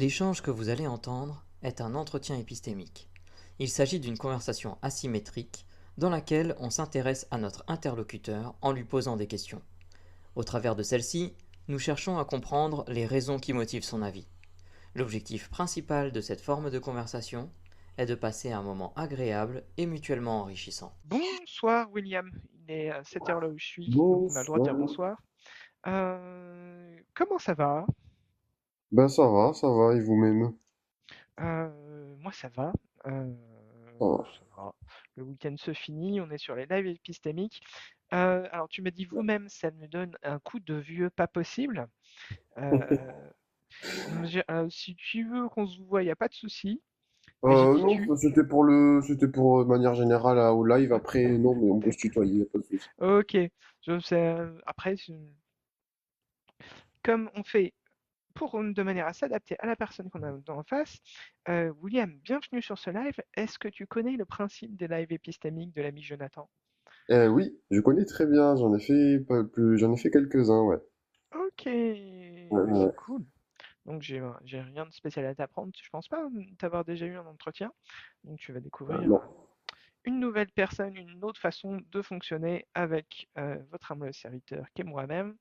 L'échange que vous allez entendre est un entretien épistémique. Il s'agit d'une conversation asymétrique dans laquelle on s'intéresse à notre interlocuteur en lui posant des questions. Au travers de celle-ci, nous cherchons à comprendre les raisons qui motivent son avis. L'objectif principal de cette forme de conversation est de passer un moment agréable et mutuellement enrichissant. Bonsoir William, il est 7 heures là où je suis, donc on a le droit de dire Bonsoir. bonsoir. Comment ça va? Ben ça va, et vous-même? Moi ça va, euh, Ça va. ça va. Le week-end se finit, on est sur les lives épistémiques. Alors tu me dis vous-même, ça me donne un coup de vieux pas possible. Euh, si tu veux qu'on se voit, il n'y a pas de souci, mais j'ai dit Non, c'était pour manière générale au live. Après, non, mais on peut se tutoyer, y a pas de souci. Ok, je sais, après, comme on fait de manière à s'adapter à la personne qu'on a en face. William, bienvenue sur ce live. Est-ce que tu connais le principe des lives épistémiques de l'ami Jonathan? Oui, je connais très bien. J'en ai fait quelques-uns, ouais. Ok, Ouais, ouais. c'est cool. Donc j'ai rien de spécial à t'apprendre. Je pense pas t'avoir déjà eu un entretien. Donc tu vas découvrir Non. une nouvelle personne, une autre façon de fonctionner avec votre humble serviteur qui est moi-même.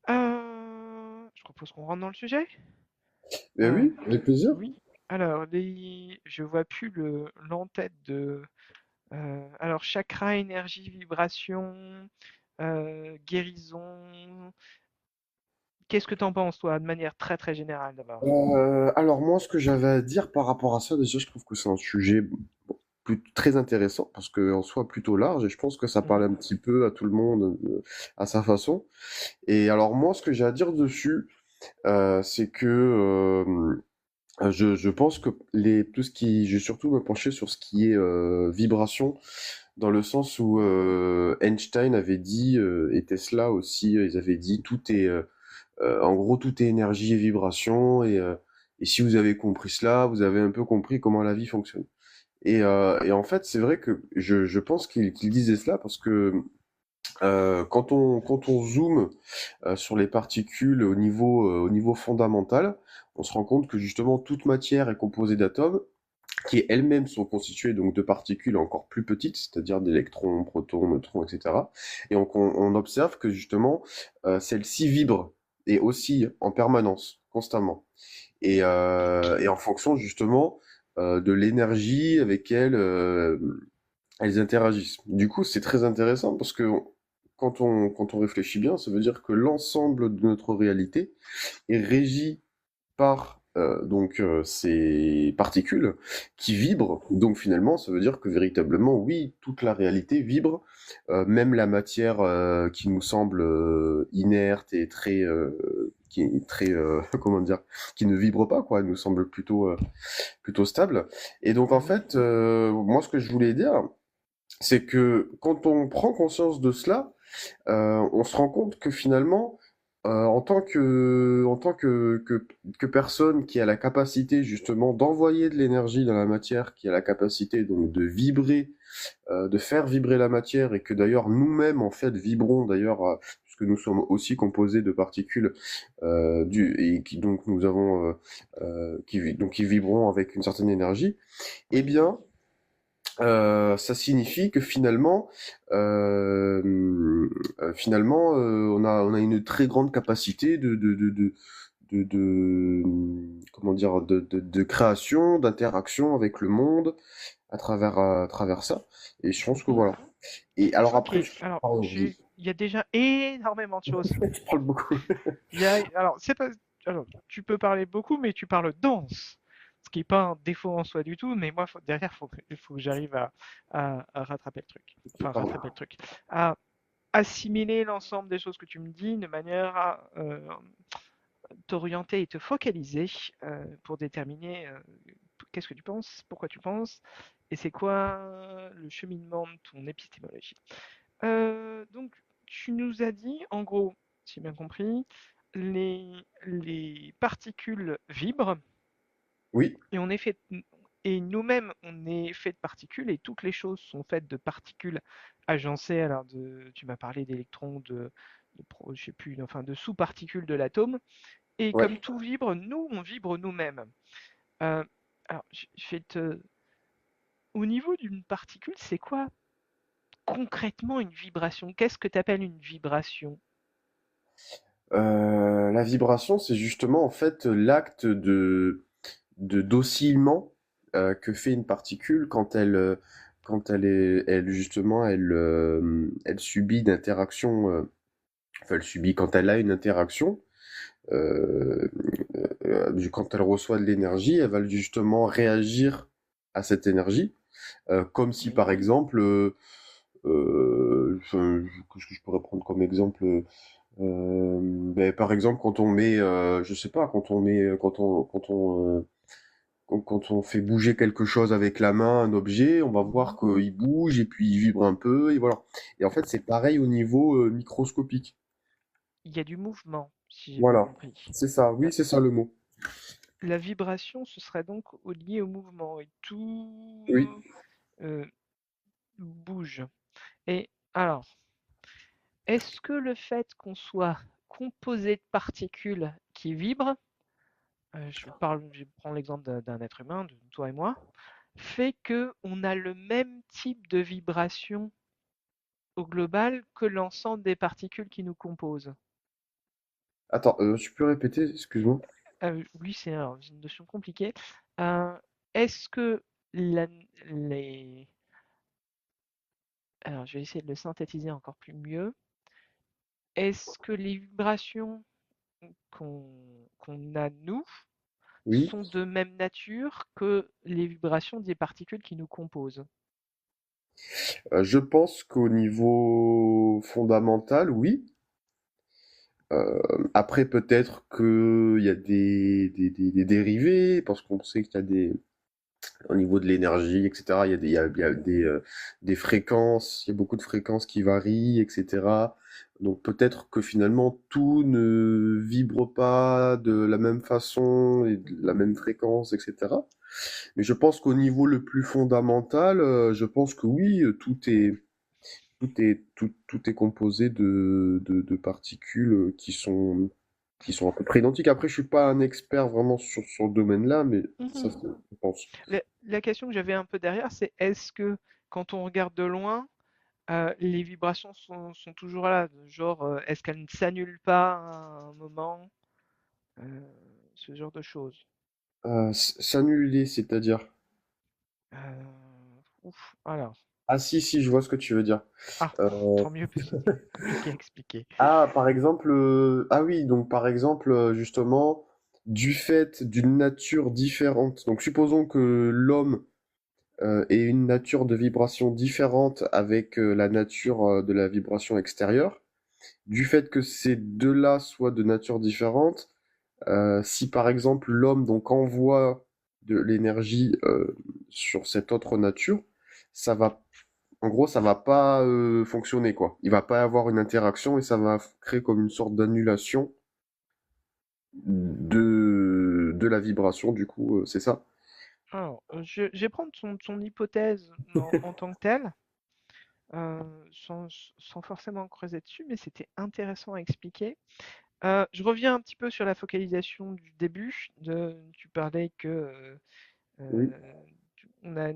Je propose qu'on rentre dans le sujet. Eh Euh, oui, avec plaisir. oui. Alors, je vois plus l'entête de. Alors, chakra, énergie, vibration, guérison. Qu'est-ce que t'en penses, toi, de manière très très générale d'abord? Alors moi, ce que j'avais à dire par rapport à ça, déjà, je trouve que c'est un sujet très intéressant parce que en soi plutôt large et je pense que ça parle Mhm, un petit peu à tout le monde à sa façon. Et alors moi, ce que j'ai à dire dessus, c'est que je pense que tout ce qui, je vais surtout me pencher sur ce qui est vibration, dans le sens où Einstein avait dit et Tesla aussi, ils avaient dit en gros tout est énergie et vibration et si vous avez compris cela, vous avez un peu compris comment la vie fonctionne. Et en fait, c'est vrai que je pense qu'il disait cela parce que quand on zoome sur les particules au niveau fondamental, on se rend compte que justement toute matière est composée d'atomes qui elles-mêmes sont constituées donc de particules encore plus petites, c'est-à-dire d'électrons, protons, neutrons, etc. Et donc on observe que justement celles-ci vibrent et oscillent en permanence, constamment. Et en fonction justement de l'énergie avec elles interagissent. Du coup, c'est très intéressant parce que quand on réfléchit bien, ça veut dire que l'ensemble de notre réalité est régi par ces particules qui vibrent. Donc finalement, ça veut dire que véritablement, oui, toute la réalité vibre, même la matière qui nous semble inerte et qui est très comment dire, qui ne vibre pas quoi, elle nous semble plutôt stable. Et donc en mhm. fait, moi ce que je voulais dire, c'est que quand on prend conscience de cela, on se rend compte que finalement, que personne qui a la capacité justement d'envoyer de l'énergie dans la matière, qui a la capacité donc de vibrer, de faire vibrer la matière, et que d'ailleurs nous-mêmes en fait vibrons d'ailleurs, puisque nous sommes aussi composés de particules et qui donc nous avons qui vibrons avec une certaine énergie, eh Oui. bien ça signifie que on a une très grande capacité comment dire, de création, d'interaction avec le monde à travers ça. Et je pense que Mhm. voilà. Et alors Ok, après, alors pardon, il y a déjà énormément de choses. je parle beaucoup. Alors, c'est pas, alors, tu peux parler beaucoup, mais tu parles dense, ce qui n'est pas un défaut en soi du tout, mais moi, derrière, il faut que j'arrive à rattraper le truc. Ok, Enfin, pardon. rattraper le truc. À assimiler l'ensemble des choses que tu me dis de manière à t'orienter et te focaliser pour déterminer qu'est-ce que tu penses, pourquoi tu penses, et c'est quoi le cheminement de ton épistémologie. Donc, tu nous as dit, en gros, si j'ai bien compris, les particules vibrent Oui, et on est fait, et nous-mêmes, on est fait de particules et toutes les choses sont faites de particules agencées. Alors, tu m'as parlé d'électrons, je sais plus, enfin, de sous-particules de l'atome. Et Ouais. comme tout vibre, nous, on vibre nous-mêmes. Euh, alors, je vais te... Au niveau d'une particule, c'est quoi concrètement une vibration? Qu'est-ce que tu appelles une vibration? La vibration, c'est justement en fait l'acte de d'oscillement que fait une particule quand elle justement elle subit une interaction, enfin elle subit quand elle a une interaction, euh, quand elle reçoit de l'énergie, elle va justement réagir à cette énergie, comme si Oui. par exemple, qu'est-ce que je pourrais prendre comme exemple? Ben, par exemple, quand on met, je sais pas, quand on fait bouger quelque chose avec la main, un objet, on va voir qu'il bouge et puis il vibre un peu et voilà. Et en fait, c'est pareil au niveau microscopique. Il y a du mouvement, si j'ai bien Voilà, compris. c'est ça. La, Oui, c'est ça le mot. la vibration, ce serait donc lié au mouvement et Oui. tout bouge. Et alors, est-ce que le fait qu'on soit composé de particules qui vibrent, je prends l'exemple d'un être humain, de toi et moi, fait que on a le même type de vibration au global que l'ensemble des particules qui nous composent? Attends, tu peux répéter, excuse-moi. Oui, c'est une notion compliquée. Euh, est-ce que la- les... Alors, je vais essayer de le synthétiser encore plus mieux. Est-ce que les vibrations qu'on qu'on a, nous, Oui. sont de même nature que les vibrations des particules qui nous composent? Je pense qu'au niveau fondamental, oui. Après, peut-être qu'il y a des dérivés, parce qu'on sait qu'il y a au niveau de l'énergie, etc., il y a des fréquences, il y a beaucoup de fréquences qui varient, etc. Donc peut-être que finalement tout ne vibre pas de la même façon et de la même fréquence, etc. Mais je pense qu'au niveau le plus fondamental, je pense que oui, tout est composé de particules qui sont à peu près identiques. Après, je suis pas un expert vraiment sur le domaine-là, mais ça, Mhm. je pense. La question que j'avais un peu derrière, c'est est-ce que quand on regarde de loin, les vibrations sont toujours là? Genre, est-ce qu'elles ne s'annulent pas à un moment? Euh, ce genre de choses. S'annuler, c'est-à-dire? Alors. Ah si, si, je vois ce que tu veux dire. Ah, Euh, tant mieux, parce que c'était compliqué à expliquer. Ah, par exemple, ah oui, donc par exemple, justement, du fait d'une nature différente. Donc supposons que l'homme ait une nature de vibration différente avec la nature de la vibration extérieure. Du fait que ces deux-là soient de nature différente, si par exemple l'homme donc envoie de l'énergie sur cette autre nature, ça va, en gros, ça va pas fonctionner quoi. Il va pas y avoir une interaction et ça va créer comme une sorte d'annulation de la vibration. Du coup, c'est ça. Alors, je vais prendre ton hypothèse en tant que telle, sans forcément creuser dessus, mais c'était intéressant à expliquer. Je reviens un petit peu sur la focalisation du début. Tu parlais que Oui. on a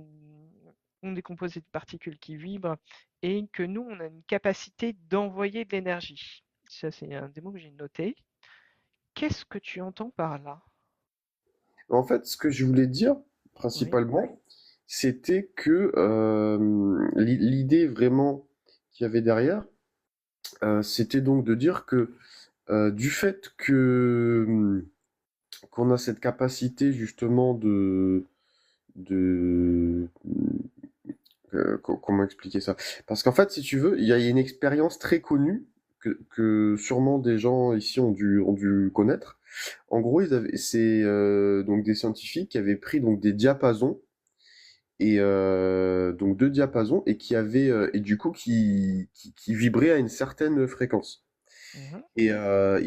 on est composé de particules qui vibrent et que nous, on a une capacité d'envoyer de l'énergie. Ça, c'est un des mots que j'ai noté. Qu'est-ce que tu entends par là? En fait, ce que je voulais dire Oui. principalement, c'était que l'idée vraiment qu'il y avait derrière, c'était donc de dire que du fait que qu'on a cette capacité justement de comment expliquer ça? Parce qu'en fait, si tu veux, il y a une expérience très connue que sûrement des gens ici ont dû connaître. En gros, c'est donc des scientifiques qui avaient pris donc des diapasons et donc deux diapasons et qui avaient et du coup qui vibraient à une certaine fréquence. Mhm. Et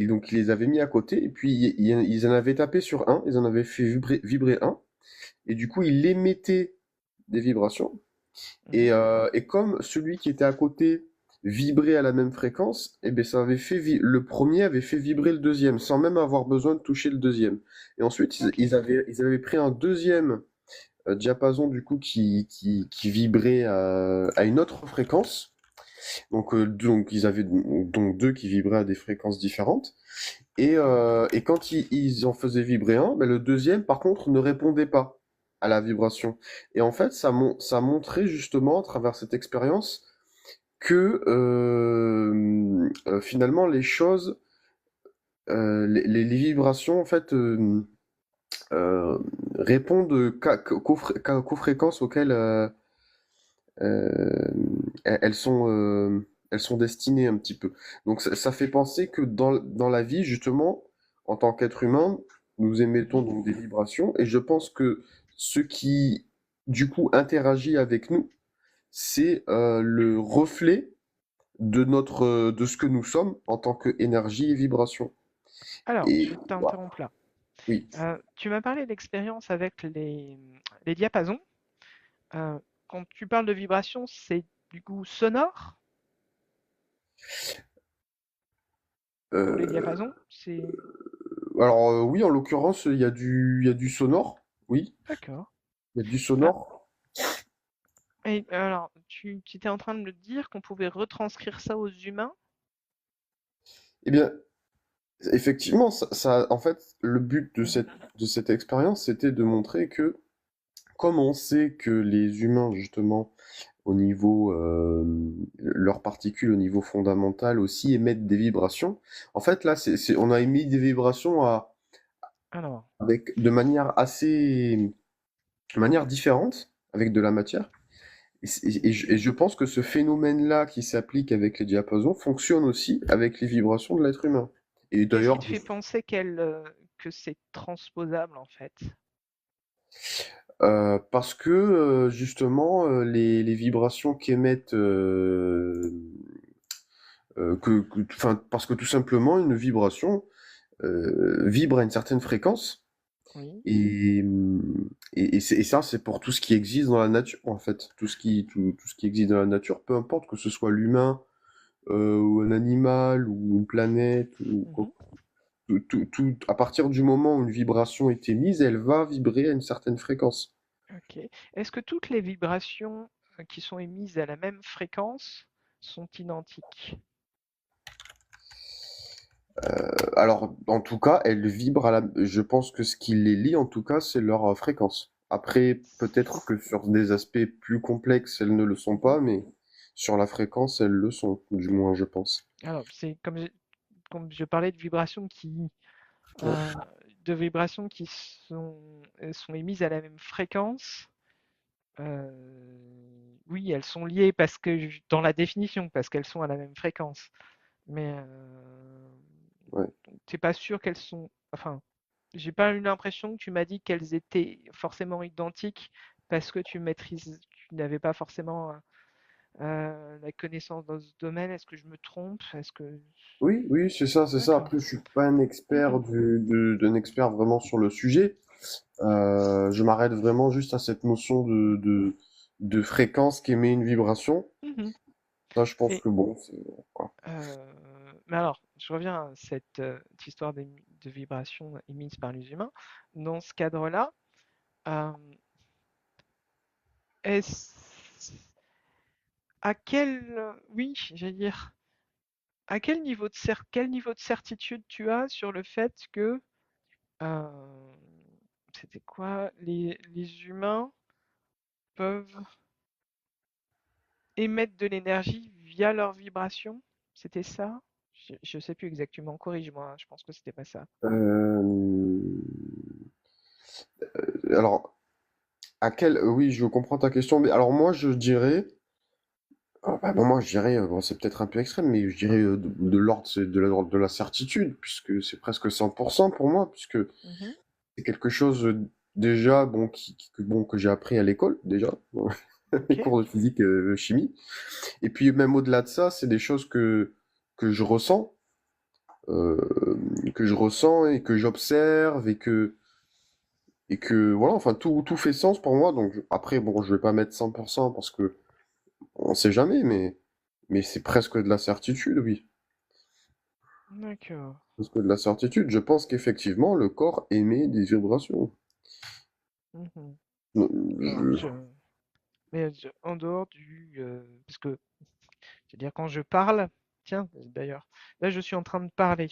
donc ils les avaient mis à côté et puis ils en avaient tapé sur un, ils en avaient fait vibrer un et du coup ils émettaient des vibrations Mhm. et comme celui qui était à côté vibraient à la même fréquence, et ben ça avait le premier avait fait vibrer le deuxième, sans même avoir besoin de toucher le deuxième. Et ensuite, Ok. ils avaient pris un deuxième diapason du coup qui vibrait à une autre fréquence. Donc ils avaient donc deux qui vibraient à des fréquences différentes. Et quand ils en faisaient vibrer un, ben, le deuxième, par contre, ne répondait pas à la vibration. Et en fait, ça montrait justement, à travers cette expérience, que finalement, les choses, les vibrations, en fait, euh, répondent qu'aux fréquences auxquelles euh, elles sont destinées un petit peu. Donc ça fait penser que dans la vie, justement, en tant qu'être humain, nous émettons Mhm. donc des vibrations, et je pense que ce qui, du coup, interagit avec nous, c'est le reflet de ce que nous sommes en tant qu'énergie et vibration. Alors, Et je voilà. t'interromps là. Oui. Tu m'as parlé d'expérience avec les diapasons. Euh, Quand tu parles de vibration, c'est du coup sonore pour les Euh, diapasons? C'est alors oui, en l'occurrence, il y a du sonore. Oui, d'accord. il y a du Ah, sonore. et alors, tu étais en train de me dire qu'on pouvait retranscrire ça aux humains? Eh bien, effectivement, en fait, le but Mhm. de cette expérience, c'était de montrer que, comme on sait que les humains, justement, au niveau, leurs particules au niveau fondamental aussi émettent des vibrations. En fait, là, on a émis des vibrations Alors, de manière de manière différente avec de la matière. Et je pense que ce phénomène-là qui s'applique avec les diapasons fonctionne aussi avec les vibrations de l'être humain. Et qu'est-ce qui d'ailleurs, te fait penser que c'est transposable en fait? parce que justement, les vibrations qu'émettent, enfin, parce que tout simplement, une vibration vibre à une certaine fréquence, Oui. et, et ça, c'est pour tout ce qui existe dans la nature, en fait. Tout ce qui existe dans la nature, peu importe que ce soit l'humain, ou un animal, ou une planète, ou Mhm. à partir du moment où une vibration est émise, elle va vibrer à une certaine fréquence. Ok. Est-ce que toutes les vibrations qui sont émises à la même fréquence sont identiques? Alors, en tout cas, elles vibrent je pense que ce qui les lie, en tout cas, c'est leur fréquence. Après, peut-être que sur des aspects plus complexes, elles ne le sont Mhm. pas, mais sur la fréquence, elles le sont, du moins, je pense. Alors, c'est comme je parlais Ouais. euh, de vibrations qui sont émises à la même fréquence. euh, oui, elles sont liées parce que dans la définition, parce qu'elles sont à la même fréquence. Mais Ouais. t'es pas sûr qu'elles sont. Enfin, j'ai pas eu l'impression que tu m'as dit qu'elles étaient forcément identiques parce que tu n'avais pas forcément la connaissance dans ce domaine. Est-ce que je me trompe? Est-ce que Oui, oui, c'est ça, c'est ça. d'accord. Après, je suis pas un expert Mhm, d'un expert vraiment sur le sujet. Je m'arrête vraiment juste à cette notion de fréquence qu'émet une vibration. mhm. Ça, je pense Et que bon, voilà. mais alors, je reviens à cette histoire de vibrations émises par les humains. Dans ce cadre-là, euh, est-ce à quel oui, j'allais dire, à quel niveau de certitude tu as sur le fait que euh, c'était quoi? Les humains peuvent émettre de l'énergie via leurs vibrations? C'était ça? Je sais plus exactement, corrige-moi, hein, je pense que c'était pas ça. Euh, alors, oui, je comprends ta question, mais alors moi, je dirais, bon, moi, je dirais, bon, c'est peut-être un peu extrême, mais je dirais de l'ordre, c'est de l'ordre de la certitude, puisque c'est presque 100% pour moi, puisque Mhm. c'est quelque chose déjà, bon, bon, que j'ai appris à l'école, déjà, les Ok. cours de physique, chimie. Et puis même au-delà de ça, c'est des choses que je ressens, euh, et que j'observe, et que voilà, enfin tout fait sens pour moi. Donc après, bon, je vais pas mettre 100% parce que on sait jamais, Mais c'est presque de la certitude, oui. D'accord. Presque de la certitude. Je pense qu'effectivement, le corps émet des vibrations. Mhm. Non, Alors, je- en dehors parce que, c'est-à-dire quand je parle, tiens, d'ailleurs, là je suis en train de parler.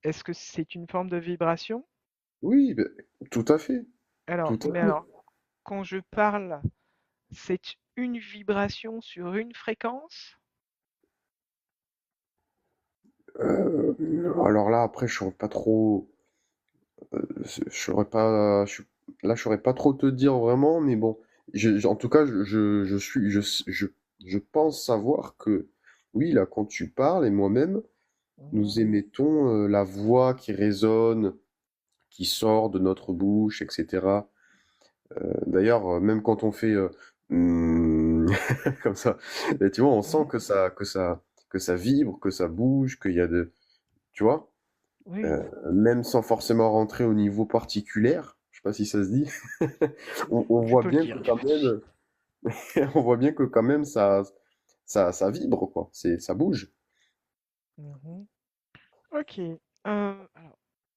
Est-ce que c'est une forme de vibration? Oui, ben, tout à fait. Alors, Tout à fait. quand je parle, c'est une vibration sur une fréquence? Euh, alors là, après, je saurais pas trop. Je saurais pas. Là, je saurais pas trop te dire vraiment, mais bon. En tout cas, je suis. Je pense savoir que, oui, là, quand tu parles, et moi-même, Mhm. nous émettons la voix qui résonne, qui sort de notre bouche, etc. D'ailleurs, même quand on fait comme ça, et tu vois, on sent Mhm. que ça vibre, que ça bouge, qu'il y a de, tu vois, Oui, même sans forcément rentrer au niveau particulaire. Je sais pas si ça se dit. On tu voit peux le bien dire. que quand même, on voit bien que quand même ça vibre quoi. Ça bouge. Mhm. Ok. Alors,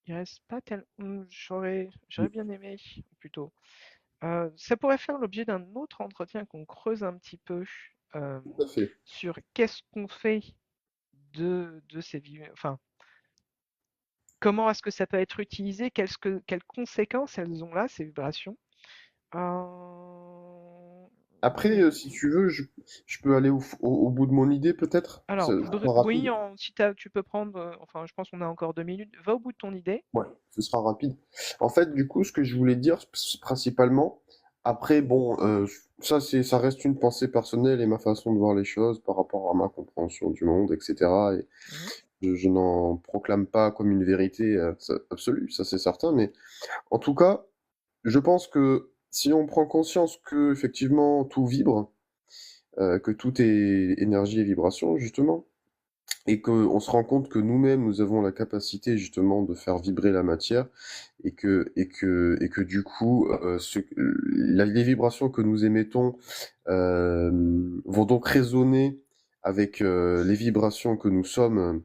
il reste pas tellement. J'aurais bien aimé, plutôt. Ça pourrait faire l'objet d'un autre entretien qu'on creuse un petit peu euh, Tout à fait. sur qu'est-ce qu'on fait de ces enfin, comment est-ce que ça peut être utilisé, quelles conséquences elles ont là, ces vibrations. Après, Mais si tu veux, je peux aller au bout de mon idée peut-être. alors, Ce sera oui, rapide. si tu peux prendre, enfin, je pense qu'on a encore 2 minutes. Va au bout de ton idée. Ouais, ce sera rapide. En fait, du coup, ce que je voulais dire principalement, après, bon, ça reste une pensée personnelle et ma façon de voir les choses par rapport à ma compréhension du monde, etc. Et Mhm. je n'en proclame pas comme une vérité absolue, ça c'est certain. Mais en tout cas, je pense que si on prend conscience que effectivement tout vibre, que tout est énergie et vibration, justement, et qu'on se rend compte que nous-mêmes, nous avons la capacité justement de faire vibrer la matière et que du coup, les vibrations que nous émettons vont donc résonner avec les vibrations que nous sommes,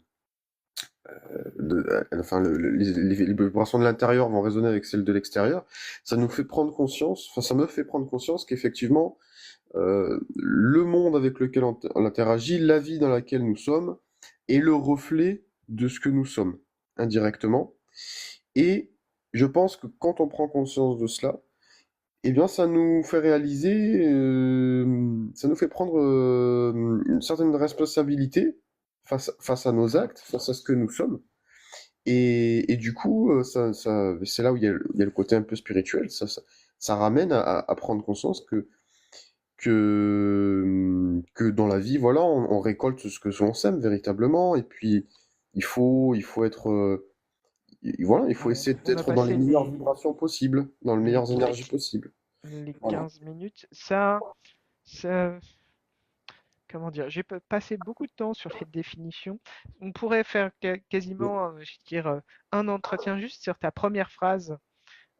enfin les vibrations de l'intérieur vont résonner avec celles de l'extérieur. Ça nous fait prendre conscience, enfin ça me fait prendre conscience qu'effectivement, le monde avec lequel on interagit, la vie dans laquelle nous sommes, est le reflet de ce que nous sommes, indirectement. Et je pense que quand on prend conscience de cela, eh bien, ça nous fait réaliser, ça nous fait prendre une certaine responsabilité face à nos actes, face à ce que nous sommes. Et du coup, c'est là où il y a le côté un peu spirituel. Ça ramène à prendre conscience que dans la vie, voilà, on récolte ce que l'on sème véritablement. Et puis, il faut être, voilà, il faut Ouais, essayer on a d'être dans les passé meilleures vibrations possibles, dans les les, meilleures énergies possibles. les Voilà. 15 minutes. Ça, comment dire, j'ai passé beaucoup de temps sur cette définition. On pourrait faire quasiment, je veux dire, un entretien juste sur ta première phrase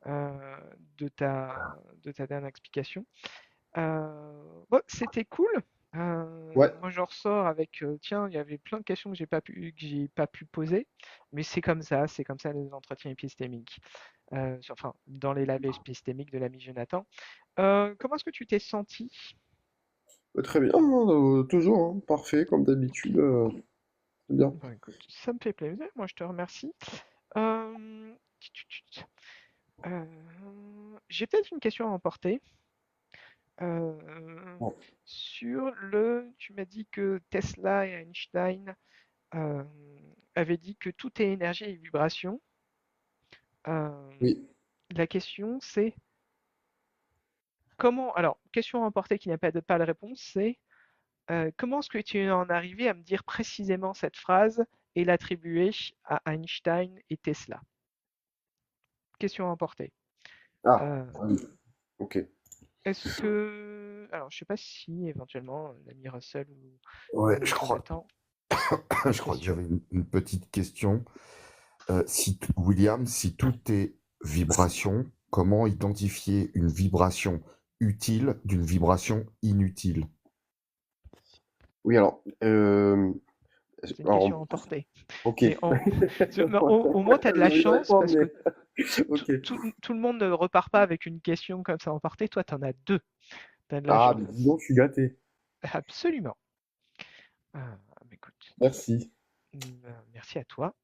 euh, de ta dernière explication. Bon, c'était cool. Ouais, Moi, je ressors avec, tiens, il y avait plein de questions que j'ai pas pu poser, mais c'est comme ça les entretiens épistémiques. Enfin, dans les labels épistémiques de l'ami Jonathan. Comment est-ce que tu t'es senti? très bien, toujours, hein, parfait, comme d'habitude, c'est bien. Bah, écoute, ça me fait plaisir. Moi, je te remercie. Euh, tut, tut, tut. J'ai peut-être une question à emporter. Euh, Bon. tu m'as dit que Tesla et Einstein euh, avaient dit que tout est énergie et vibration. Euh, Oui. la question, c'est comment. Alors, question à emporter qui n'a pas de réponse, c'est comment est-ce que tu es en arrivé à me dire précisément cette phrase et l'attribuer à Einstein et Tesla? Question à emporter. Ah, Euh, oui, ok. est-ce que. Alors, je sais pas si éventuellement l'ami Russell Ouais, ou Jonathan a une je crois que question. j'avais une petite question. William, si tout est vibration, comment identifier une vibration utile d'une vibration inutile? Oui, alors, C'est une alors, question emportée. ok. Mais au moins, tu as de la Je vais chance répondre, parce que ok. tout le monde ne repart pas avec une question comme ça emportée. Toi, tu en as deux. Tu as de la Ah, chance. mais dis donc, je suis gâté. Absolument. Écoute, Merci. merci à toi.